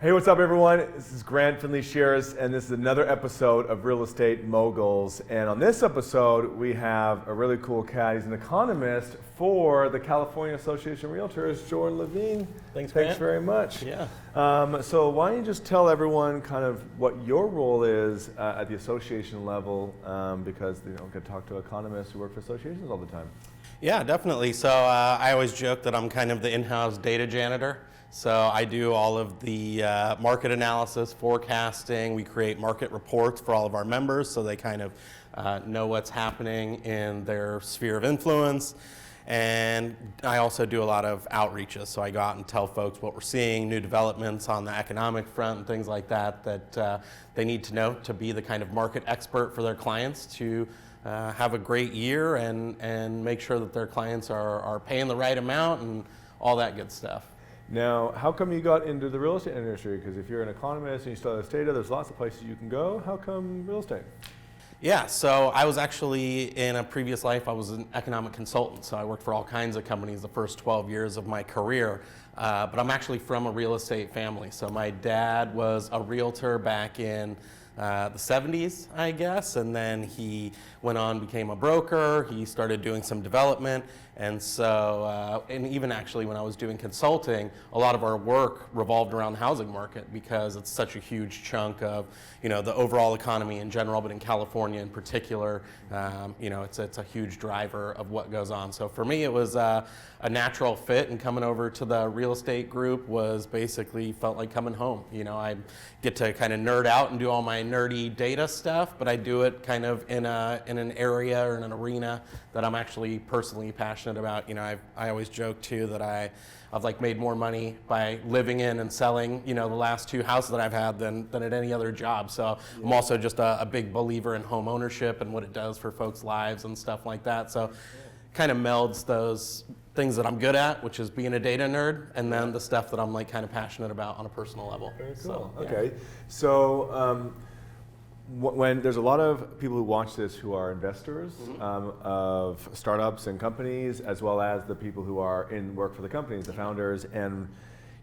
Hey, what's up, everyone? This is Grant Findlay-Shirras, and this is another episode of Real Estate Moguls. And on this episode, we have a really cool cat. He's an economist for the California Association of Realtors, Jordan Levine. Thanks very much. Yeah. So why don't you just tell everyone kind of what your role is at the association level, because you don't get to talk to economists who work for associations all the time. Yeah, definitely. So I always joke that I'm kind of the in-house data janitor. So I do all of the market analysis, forecasting. We create market reports for all of our members so they kind of know what's happening in their sphere of influence. And I also do a lot of outreaches. So I go out and tell folks what we're seeing, new developments on the economic front and things like that that they need to know to be the kind of market expert for their clients to have a great year and make sure that their clients are paying the right amount and all that good stuff. Now, how come you got into the real estate industry? Because if you're an economist and you study this data, there's lots of places you can go. How come real estate? Yeah, so I was actually, in a previous life, I was an economic consultant. So I worked for all kinds of companies the first 12 years of my career. But I'm actually from a real estate family. So my dad was a realtor back in the 70s, I guess, and then he went on, became a broker. He started doing some development, and so, and even actually when I was doing consulting, a lot of our work revolved around the housing market because it's such a huge chunk of, the overall economy in general, but in California in particular, it's a huge driver of what goes on. So for me, it was a natural fit, and coming over to the real estate group was basically felt like coming home. I get to kind of nerd out and do all my nerdy data stuff, but I do it kind of in an area or in an arena that I'm actually personally passionate about. I always joke too that I've like made more money by living in and selling, the last two houses that I've had than at any other job. So I'm also just a big believer in home ownership and what it does for folks' lives and stuff like that. So kind of melds those things that I'm good at, which is being a data nerd, and then the stuff that I'm like kind of passionate about on a personal level. Very cool. So, yeah. Okay. So when there's a lot of people who watch this who are investors of startups and companies, as well as the people who are in work for the companies, the founders, and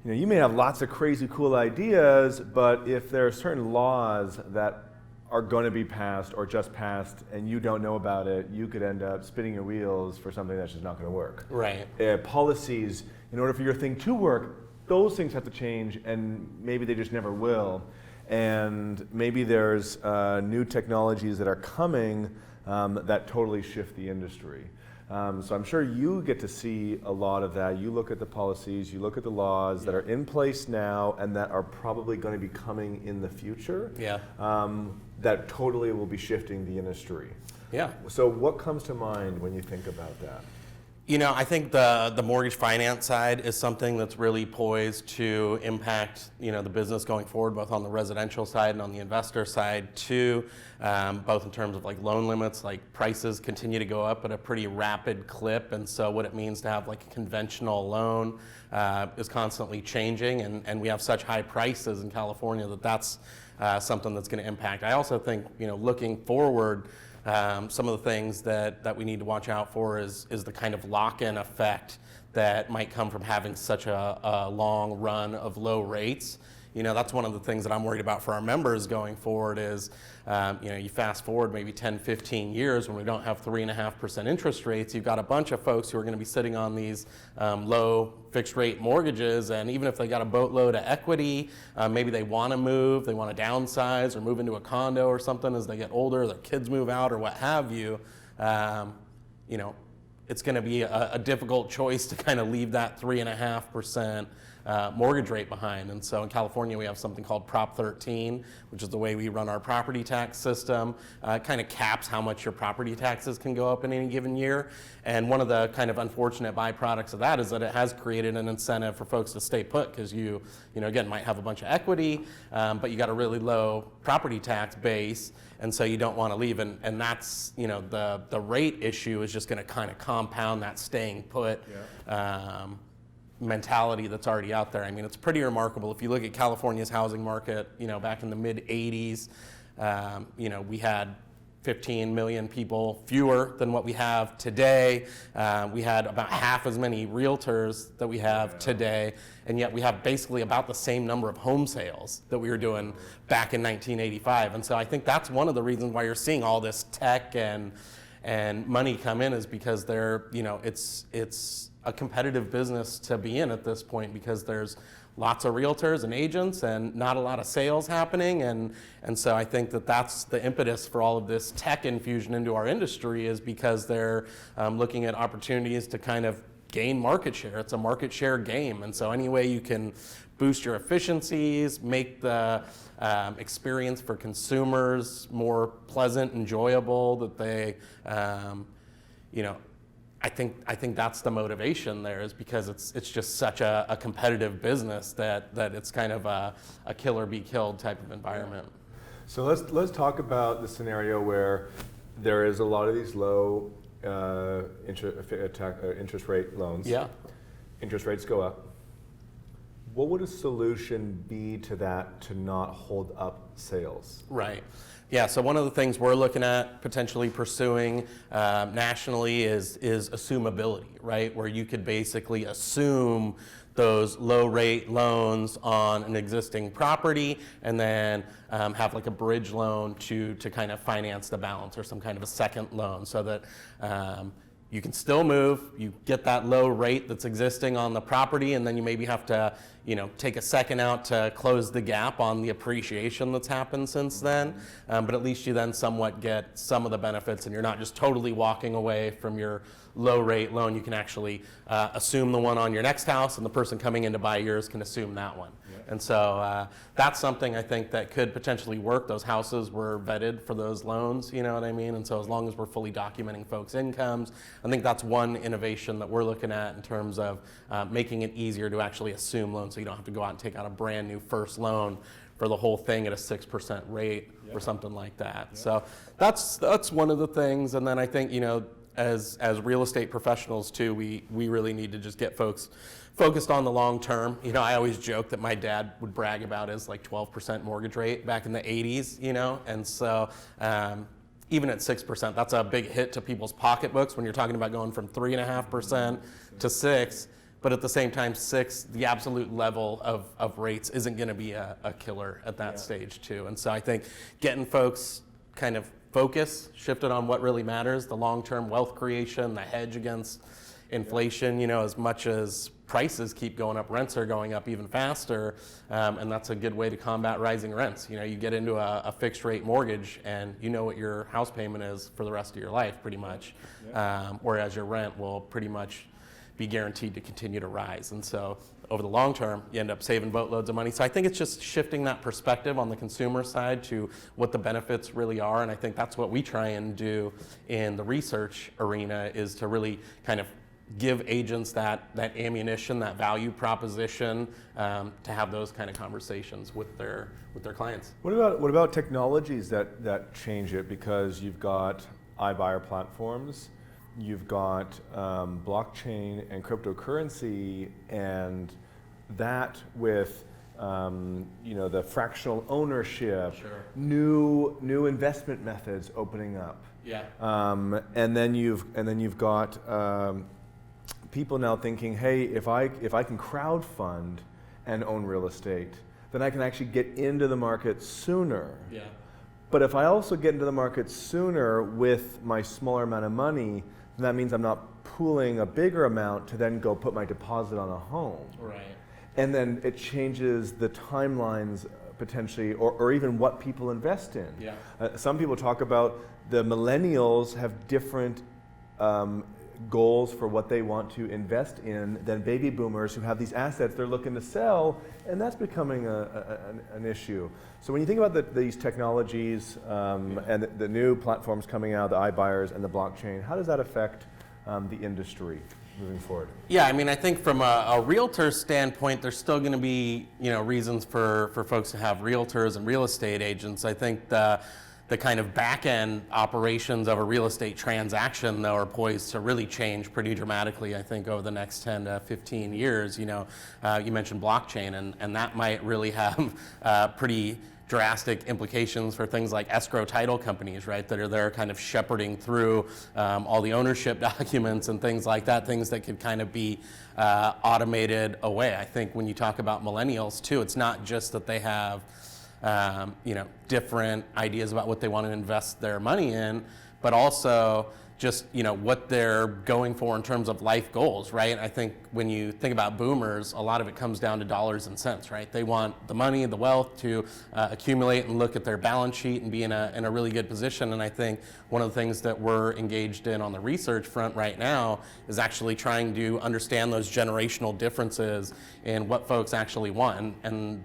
you may have lots of crazy cool ideas, but if there are certain laws that are going to be passed or just passed and you don't know about it, you could end up spinning your wheels for something that's just not going to work. Right. Policies, in order for your thing to work, those things have to change, and maybe they just never will. And maybe there's new technologies that are coming that totally shift the industry. So I'm sure you get to see a lot of that. You look at the policies, you look at the laws that are in place now and that are probably going to be coming in the future. Yeah. That totally will be shifting the industry. Yeah. So what comes to mind when you think about that? I think the mortgage finance side is something that's really poised to impact, the business going forward, both on the residential side and on the investor side too, both in terms of like loan limits, like prices continue to go up at a pretty rapid clip. And so what it means to have like a conventional loan is constantly changing, and we have such high prices in California that's something that's going to impact. I also think, looking forward, some of the things that we need to watch out for is the kind of lock-in effect that might come from having such a long run of low rates. That's one of the things that I'm worried about for our members going forward is, you fast forward maybe 10, 15 years when we don't have 3.5% interest rates, you've got a bunch of folks who are going to be sitting on these low fixed rate mortgages, and even if they got a boatload of equity, maybe they want to move, they want to downsize or move into a condo or something as they get older, their kids move out or what have you, it's going to be a difficult choice to kind of leave that 3.5% mortgage rate behind. And so in California, we have something called Prop 13, which is the way we run our property tax system. It kind of caps how much your property taxes can go up in any given year. And one of the kind of unfortunate byproducts of that is that it has created an incentive for folks to stay put because you again, might have a bunch of equity, but you got a really low property tax base, and so you don't want to leave. And that's, the rate issue is just going to kind of compound that staying put mentality that's already out there. I mean, it's pretty remarkable. If you look at California's housing market, back in the mid 80s, we had 15 million people fewer than what we have today. We had about half as many realtors that we have today, and yet we have basically about the same number of home sales that we were doing back in 1985. And so I think that's one of the reasons why you're seeing all this tech and money come in, is because it's a competitive business to be in at this point, because there's lots of realtors and agents and not a lot of sales happening. And so I think that's the impetus for all of this tech infusion into our industry, is because they're looking at opportunities to kind of gain market share. It's a market share game. And so any way you can boost your efficiencies, make the experience for consumers more pleasant, enjoyable, that they, I think that's the motivation there, is because it's just such a competitive business that it's kind of a kill or be killed type of environment. So let's talk about the scenario where there is a lot of these low interest rate loans. Yeah. Interest rates go up. What would a solution be to that to not hold up sales? Right. Yeah, so one of the things we're looking at potentially pursuing nationally is assumability, right? Where you could basically assume those low rate loans on an existing property, and then have like a bridge loan to kind of finance the balance, or some kind of a second loan, so that you can still move, you get that low rate that's existing on the property, and then you maybe have to, take a second out to close the gap on the appreciation that's happened since then. But at least you then somewhat get some of the benefits, and you're not just totally walking away from your low rate loan. You can actually assume the one on your next house, and the person coming in to buy yours can assume that one. Yeah. And so that's something I think that could potentially work. Those houses were vetted for those loans, you know what I mean? And so as long as we're fully documenting folks' incomes, I think that's one innovation that we're looking at, in terms of making it easier to actually assume loans, so you don't have to go out and take out a brand new first loan for the whole thing at a 6% rate. Yeah. Or something like that. Yeah. So that's one of the things. And then I think, as real estate professionals too, we really need to just get folks focused on the long term. I always joke that my dad would brag about his like 12% mortgage rate back in the 80s, and so even at 6%, that's a big hit to people's pocketbooks when you're talking about going from 3.5% to 6%. But at the same time, 6, the absolute level of rates isn't going to be a killer at that stage too. And so I think getting folks kind of shifted on what really matters, the long-term wealth creation, the hedge against inflation, as much as prices keep going up, rents are going up even faster, and that's a good way to combat rising rents. You get into a fixed rate mortgage, and you know what your house payment is for the rest of your life, pretty much, whereas your rent will pretty much be guaranteed to continue to rise. And so over the long term, you end up saving boatloads of money. So I think it's just shifting that perspective on the consumer side to what the benefits really are. And I think that's what we try and do in the research arena, is to really kind of give agents that ammunition, that value proposition, to have those kind of conversations with their clients. What about technologies that change it? Because you've got iBuyer platforms, you've got blockchain and cryptocurrency, and that with the fractional ownership, sure. new investment methods opening up. Yeah. And then you've got people now thinking, hey, if I can crowdfund and own real estate, then I can actually get into the market sooner. Yeah. But if I also get into the market sooner with my smaller amount of money, then that means I'm not pooling a bigger amount to then go put my deposit on a home. Right. And then it changes the timelines potentially, or even what people invest in. Yeah. Some people talk about the millennials have different goals for what they want to invest in than baby boomers who have these assets they're looking to sell, and that's becoming an issue. So when you think about these technologies and the new platforms coming out, the iBuyers and the blockchain, how does that affect the industry moving forward? Yeah, I mean, I think from a realtor standpoint, there's still going to be reasons for folks to have realtors and real estate agents. I think the kind of back-end operations of a real estate transaction, though, are poised to really change pretty dramatically, I think, over the next 10 to 15 years. You mentioned blockchain, and that might really have pretty drastic implications for things like escrow title companies, right, that are there kind of shepherding through all the ownership documents and things like that, things that could kind of be automated away. I think when you talk about millennials too, it's not just that they have different ideas about what they want to invest their money in, but also just what they're going for in terms of life goals, right? I think when you think about boomers, a lot of it comes down to dollars and cents, right? They want the money, the wealth to accumulate and look at their balance sheet and be in a really good position. And I think one of the things that we're engaged in on the research front right now is actually trying to understand those generational differences in what folks actually want, and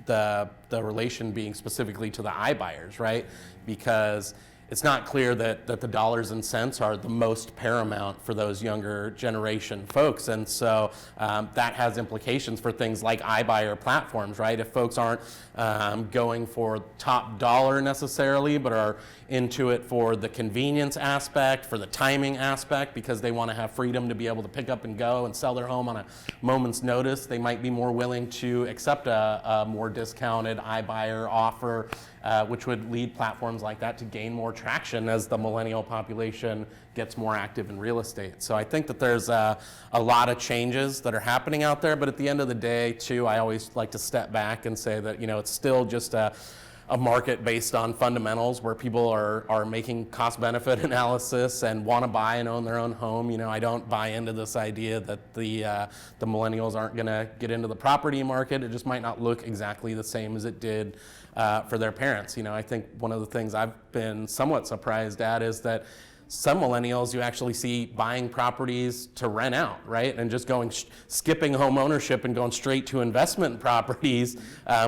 the relation being specifically to the iBuyers, right? Because it's not clear that the dollars and cents are the most paramount for those younger generation folks. And so that has implications for things like iBuyer platforms, right? If folks aren't going for top dollar necessarily, but are into it for the convenience aspect, for the timing aspect, because they want to have freedom to be able to pick up and go and sell their home on a moment's notice, they might be more willing to accept a more discounted iBuyer offer, which would lead platforms like that to gain more traction as the millennial population gets more active in real estate. So I think that there's a lot of changes that are happening out there, but at the end of the day too, I always like to step back and say that it's still just a market based on fundamentals where people are making cost benefit analysis and want to buy and own their own home. I don't buy into this idea that the millennials aren't going to get into the property market. It just might not look exactly the same as it did for their parents. I think one of the things I've been somewhat surprised at is that some millennials you actually see buying properties to rent out, right? And just skipping home ownership and going straight to investment properties,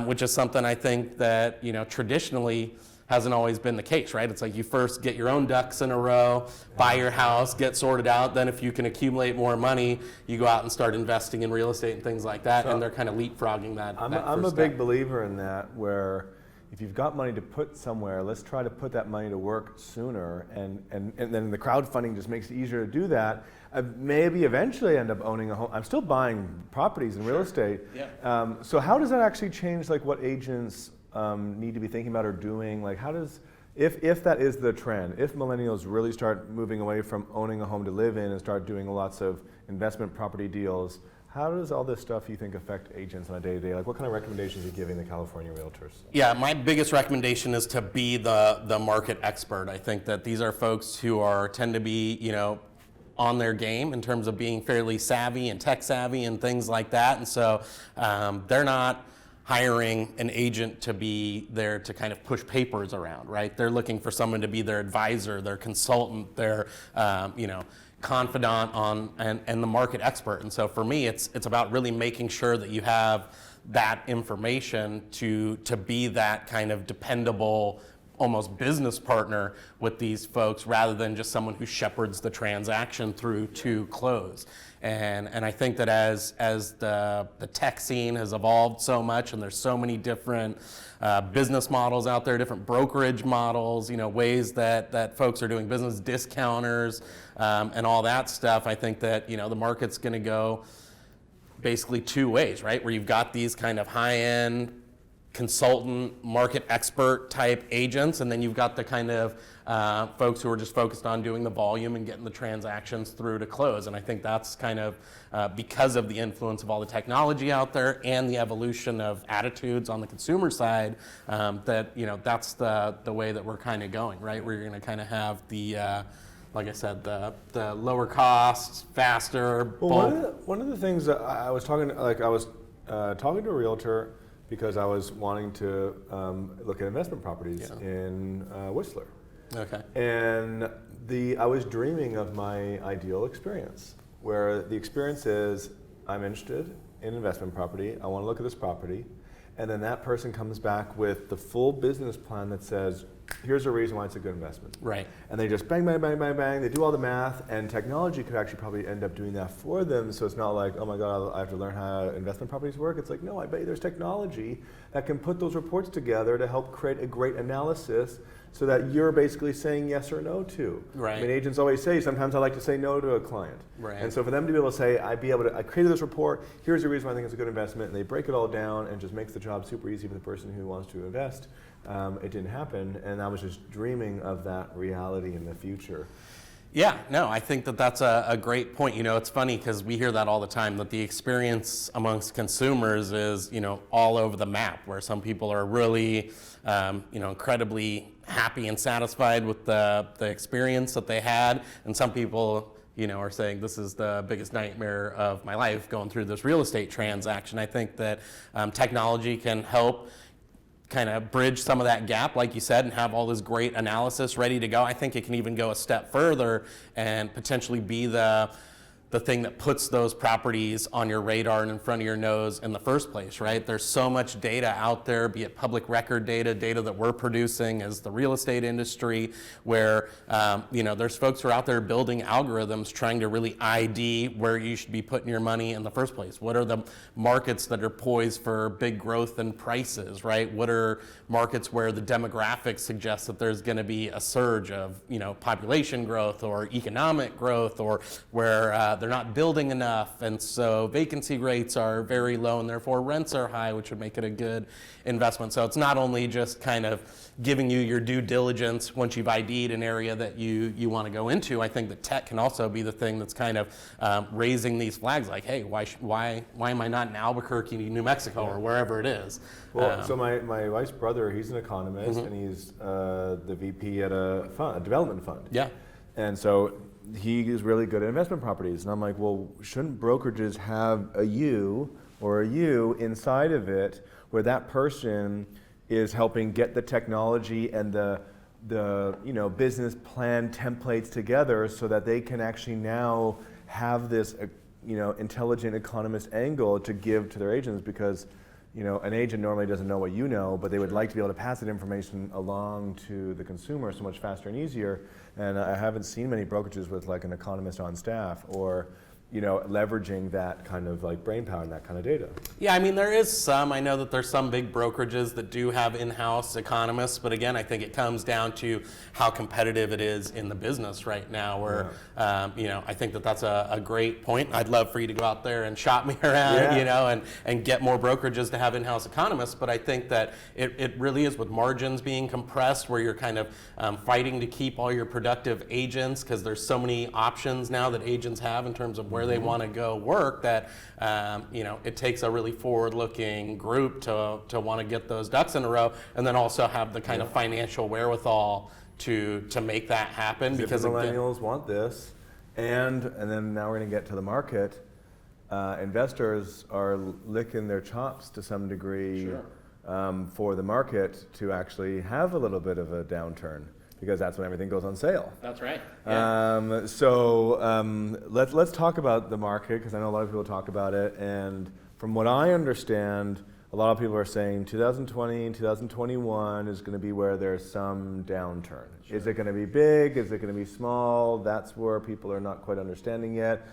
which is something I think that, traditionally hasn't always been the case, right? It's like you first get your own ducks in a row, buy your house, get sorted out, then if you can accumulate more money, you go out and start investing in real estate and things like that, and they're kind of leapfrogging that. I'm a big believer in that, where if you've got money to put somewhere, let's try to put that money to work sooner, and then the crowdfunding just makes it easier to do that. Maybe eventually end up owning a home. I'm still buying properties in real estate. Yeah. So how does that actually change what agents need to be thinking about or doing? If that is the trend, if millennials really start moving away from owning a home to live in and start doing lots of investment property deals, how does all this stuff, you think, affect agents on a day-to-day? What kind of recommendations are you giving the California realtors? Yeah, my biggest recommendation is to be the market expert. I think that these are folks who tend to be, on their game in terms of being fairly savvy and tech savvy and things like that. And so they're not hiring an agent to be there to kind of push papers around, right? They're looking for someone to be their advisor, their consultant, their, confidant and the market expert. And so for me, it's about really making sure that you have that information to be that kind of dependable, almost business partner with these folks, rather than just someone who shepherds the transaction through to close. And I think that as the tech scene has evolved so much, and there's so many different business models out there, different brokerage models, ways that folks are doing business, discounters, and all that stuff, I think that, the market's going to go basically two ways, right? Where you've got these kind of high-end consultant, market expert type agents, and then you've got the kind of folks who are just focused on doing the volume and getting the transactions through to close. And I think that's kind of because of the influence of all the technology out there and the evolution of attitudes on the consumer side, that that's the way that we're kind of going, right? Where you're going to kind of have the like I said, the lower costs, faster. Well, one of the things that I was talking to a realtor, because I was wanting to look at investment properties in Whistler. Okay. And I was dreaming of my ideal experience, where the experience is, I'm interested in investment property, I want to look at this property, and then that person comes back with the full business plan that says, here's a reason why it's a good investment. Right. And they just bang, bang, bang, bang, bang. They do all the math, and technology could actually probably end up doing that for them. So it's not like, oh my God, I have to learn how investment properties work. It's like, no, I bet you there's technology that can put those reports together to help create a great analysis so that you're basically saying yes or no to. Right. I mean, agents always say, sometimes I like to say no to a client. Right. And so for them to be able to say, I created this report, here's the reason why I think it's a good investment, and they break it all down and just makes the job super easy for the person who wants to invest. It didn't happen, and I was just dreaming of that reality in the future. Yeah, no, I think that that's a great point. You know, it's funny because we hear that all the time, that the experience amongst consumers is, you know, all over the map, where some people are really, you know, incredibly happy and satisfied with the experience that they had, and some people, you know, are saying this is the biggest nightmare of my life going through this real estate transaction. I think that technology can help kind of bridge some of that gap, like you said, and have all this great analysis ready to go. I think it can even go a step further and potentially be the thing that puts those properties on your radar and in front of your nose in the first place, right? There's so much data out there, be it public record data that we're producing as the real estate industry, where you know, there's folks who are out there building algorithms trying to really ID where you should be putting your money in the first place. What are the markets that are poised for big growth in prices, right? What are markets where the demographics suggest that there's going to be a surge of, you know, population growth or economic growth, or where they're not building enough, and so vacancy rates are very low, and therefore rents are high, which would make it a good investment. So it's not only just kind of giving you your due diligence once you've ID'd an area that you want to go into. I think that tech can also be the thing that's kind of raising these flags, like, hey, why am I not in Albuquerque, New Mexico, or wherever it is? Well, so my wife's brother, he's an economist, and he's the VP at a development fund. Yeah. And so he is really good at investment properties. And I'm like, well, shouldn't brokerages have a you or a you inside of it where that person is helping get the technology and the you know, business plan templates together so that they can actually now have this you know, intelligent economist angle to give to their agents, because you know, an agent normally doesn't know what you know, but they would like to be able to pass that information along to the consumer so much faster and easier. And I haven't seen many brokerages with like an economist on staff, or you know, leveraging that kind of like brain power and that kind of data. Yeah, I mean, there is some. I know that there's some big brokerages that do have in-house economists, but again, I think it comes down to how competitive it is in the business right now, where, you know, I think that that's a great point. I'd love for you to go out there and shop me around, you know, and get more brokerages to have in-house economists, but I think that it really is, with margins being compressed, where you're kind of fighting to keep all your productive agents, because there's so many options now that agents have in terms of where they want to go work, that you know, it takes a really forward-looking group to want to get those ducks in a row, and then also have the kind of financial wherewithal to make that happen. Because the millennials want this, and then now we're going to get to the market. Investors are licking their chops to some degree for the market to actually have a little bit of a downturn, because that's when everything goes on sale. That's right. Let's talk about the market, because I know a lot of people talk about it, and from what I understand, a lot of people are saying 2020 and 2021 is going to be where there's some downturn. Sure. Is it going to be big? Is it going to be small? That's where people are not quite understanding yet.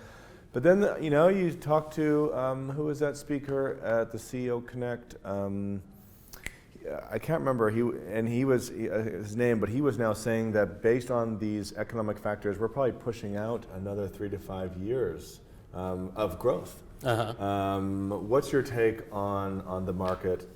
But then, you know, you talk to, who was that speaker at the CEO Connect? I can't remember his name, but he was now saying that based on these economic factors, we're probably pushing out another 3 to 5 years of growth. What's your take on the market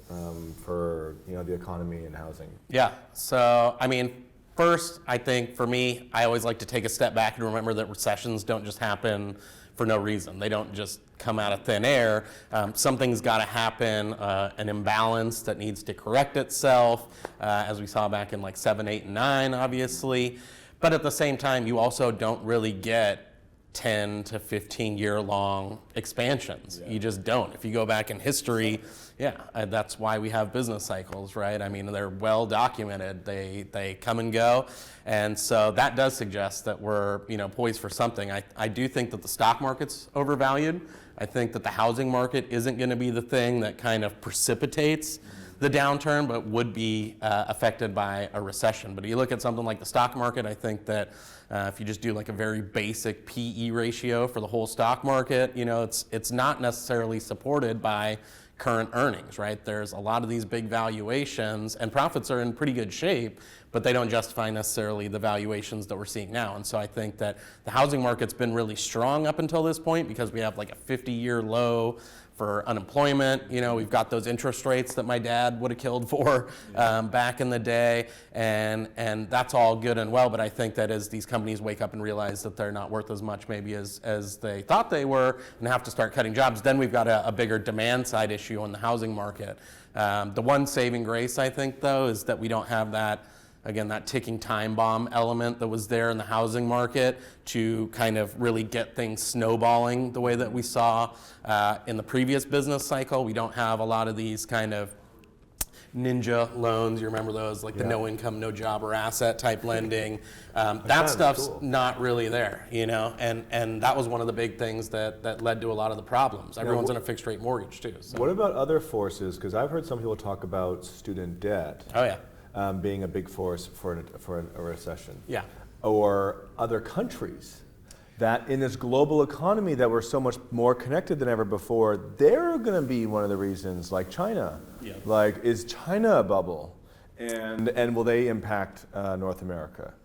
for, you know, the economy and housing? Yeah. So I mean, first, I think for me, I always like to take a step back and remember that recessions don't just happen for no reason. They don't just come out of thin air. Something's got to happen, an imbalance that needs to correct itself, as we saw back in like 7, 8, and 9, obviously. But at the same time, you also don't really get 10 to 15 year long expansions. You just don't. If you go back in history, that's why we have business cycles, right? I mean, they're well documented. They come and go. And so that does suggest that we're, you know, poised for something. I do think that the stock market's overvalued. I think that the housing market isn't going to be the thing that kind of precipitates the downturn, but would be affected by a recession. But you look at something like the stock market, I think that if you just do like a very basic PE ratio for the whole stock market, you know, it's not necessarily supported by current earnings, right? There's a lot of these big valuations, and profits are in pretty good shape, but they don't justify necessarily the valuations that we're seeing now. And so I think that the housing market's been really strong up until this point because we have like a 50-year low for unemployment. You know, we've got those interest rates that my dad would have killed for back in the day, and that's all good and well, but I think that as these companies wake up and realize that they're not worth as much maybe as they thought they were and have to start cutting jobs, then we've got a bigger demand side issue on the housing market. The one saving grace, I think, though, is that we don't have that, again, that ticking time bomb element that was there in the housing market to kind of really get things snowballing the way that we saw in the previous business cycle. We don't have a lot of these kind of ninja loans. You remember those, like the no income, no job or asset type lending. That stuff's not really there, you know, and that was one of the big things that led to a lot of the problems. Everyone's in a fixed rate mortgage too. So. What about other forces? Because I've heard some people talk about student debt. Oh yeah. Being a big force for a recession. Yeah. Or other countries that in this global economy that we're so much more connected than ever before, they're going to be one of the reasons, like China. Yeah. Like, is China a bubble? And will they impact North America?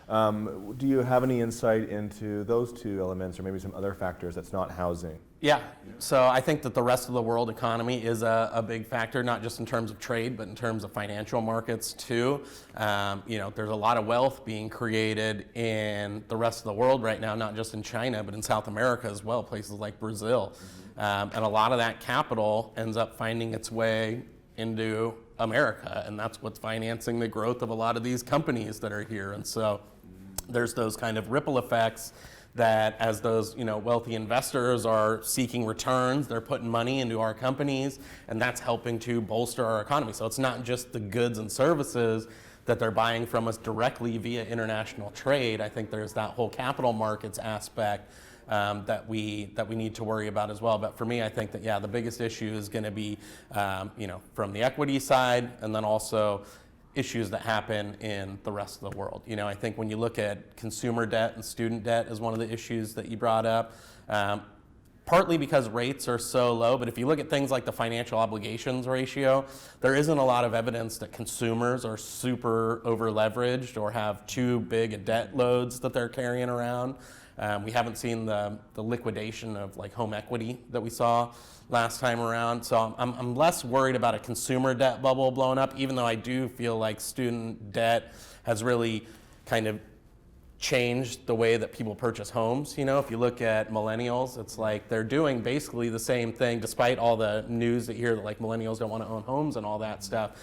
Do you have any insight into those two elements or maybe some other factors that's not housing? Yeah, so I think that the rest of the world economy is a big factor, not just in terms of trade, but in terms of financial markets too. You know, there's a lot of wealth being created in the rest of the world right now, not just in China, but in South America as well, places like Brazil. And a lot of that capital ends up finding its way into America, and that's what's financing the growth of a lot of these companies that are here. And so there's those kind of ripple effects that as those, you know, wealthy investors are seeking returns, they're putting money into our companies, and that's helping to bolster our economy. So it's not just the goods and services that they're buying from us directly via international trade. I think there's that whole capital markets aspect that we need to worry about as well. But for me, I think that, yeah, the biggest issue is going to be, you know, from the equity side, and then also issues that happen in the rest of the world. You know, I think when you look at consumer debt and student debt as one of the issues that you brought up, partly because rates are so low, but if you look at things like the financial obligations ratio, there isn't a lot of evidence that consumers are super over leveraged or have too big a debt loads that they're carrying around. We haven't seen the liquidation of like home equity that we saw last time around. So I'm less worried about a consumer debt bubble blowing up, even though I do feel like student debt has really kind of changed the way that people purchase homes. You know, if you look at millennials, it's like they're doing basically the same thing, despite all the news that you hear that like millennials don't want to own homes and all that stuff.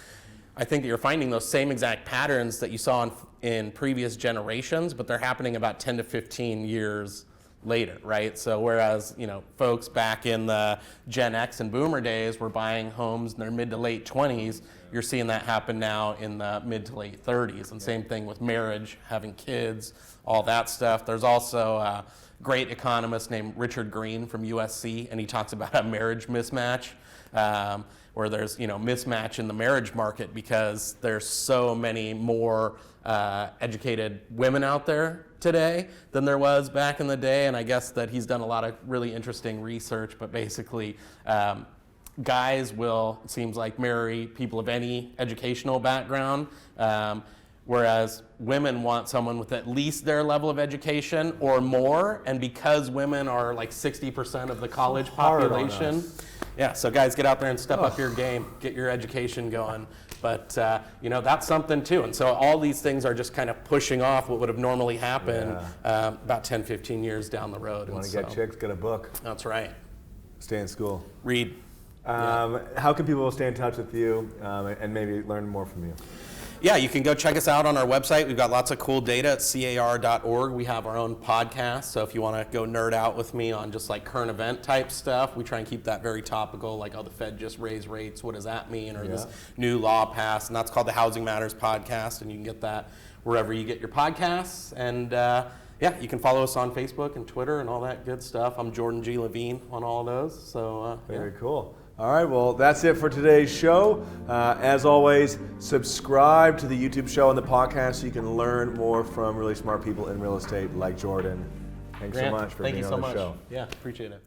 I think that you're finding those same exact patterns that you saw in previous generations, but they're happening about 10 to 15 years later, right? So whereas, you know, folks back in the Gen X and Boomer days were buying homes in their mid to late 20s, you're seeing that happen now in the mid to late 30s. And same thing with marriage, having kids, all that stuff. There's also a great economist named Richard Green from USC, and he talks about a marriage mismatch. Where there's, you know, mismatch in the marriage market because there's so many more educated women out there today than there was back in the day. And I guess that he's done a lot of really interesting research, but basically guys will, it seems like, marry people of any educational background, whereas women want someone with at least their level of education or more. And because women are like 60% of the college population, yeah, so guys, get out there and step up your game, get your education going. But, you know, that's something too. And so all these things are just kind of pushing off what would have normally happened about 10, 15 years down the road. Want to get chicks, get a book. That's right. Stay in school. Read. How can people stay in touch with you and maybe learn more from you? Yeah, you can go check us out on our website. We've got lots of cool data at car.org. We have our own podcast, so if you want to go nerd out with me on just like current event type stuff, we try and keep that very topical, like, oh, the Fed just raised rates, what does that mean? Or this new law passed, and that's called the Housing Matters Podcast, and you can get that wherever you get your podcasts. And yeah, you can follow us on Facebook and Twitter and all that good stuff. I'm Jordan G. Levine on all those. So Very cool. All right, well, that's it for today's show. As always, subscribe to the YouTube show and the podcast so you can learn more from really smart people in real estate like Jordan. Thanks Grant, so much for thank being you on so the much. show. Yeah, appreciate it.